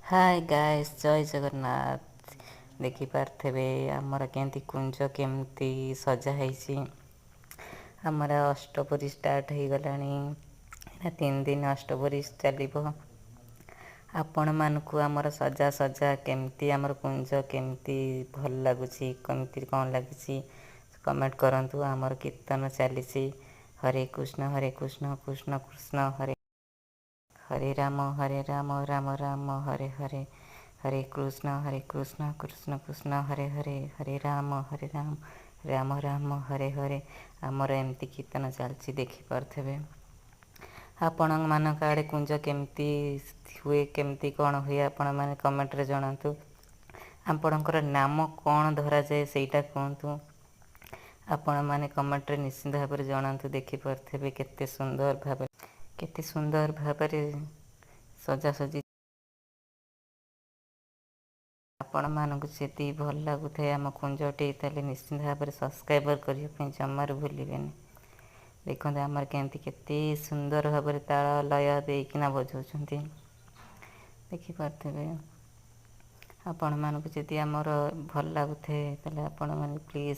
Hi guys, जय जगन्नाथ। देखिपारे आमर केमती कुंज केमती सजा है। आमर अष्टपरी स्टार्ट हो गला। 3 दिन अष्टपरी चलो। आपण मानक आमर सजा सजा केमती आमर कुंज केमती भल लगुच कमती कौन लगी कमेंट करंतु। आमर कीर्तन चली हरे कृष्ण कृष्ण कृष्ण हरे हरे राम राम राम हरे हरे हरे कृष्ण कृष्ण कृष्ण हरे हरे हरे राम राम राम हरे हरे। आमर एमती कीर्तन चलती देखिपे। आपण मानक आड़े कुंज केमती हुए केमती कौन हुए आपण मैंने कमेंट रे जनातु। आपणकर नाम कौन धरा जाए सेटा कहतु। आपण मैंने कमेंट रे निश्चिंत भाव में जनातु। देखिपे केते सुंदर भाव सजासजी। आपण मानक जदि भल लगुए आम कुंजटी ताले निश्चिंत भाव में सब्सक्राइब करने जमार भूलें। देखते आमर केमती केते सुंदर भाव में ताल लय देकिना बजाउछंती देखिपे। आपण मानक जदि आमर भल लगुए ताले आपण माने प्लीज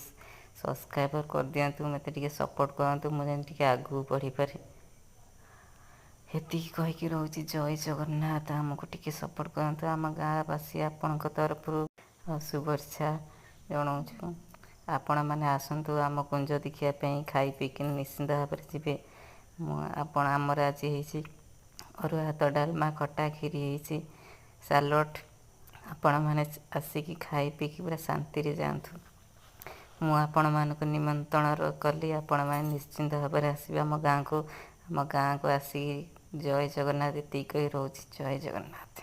सब्सक्राइब कर दिंतु। मत टे सपोर्ट करंतु मुझे आगू बढ़ी पारे। हेती कहीकि रोची जय जगन्नाथ। आमको टिके सपोर्ट करंतु। आम गाँवासी आपण तरफ शुभेच्छा जनाऊँ। आपण मैंने आसतु आम कुंज देखापी खाई पीक निश्चिंत भाव में जी। आपण आमर आज हो अरुआ भात डालमा खटा खीरी हो सालड। आपण मैंने आसिक खाई पीक पूरा शांति जातु। मुझे मानक निमंत्रण कली आपण मैंने निश्चिंत भाव में आसवे आम गाँव को। आम गाँव को आसिक जय जगन्नाथ एति कही रोच जय जगन्नाथ।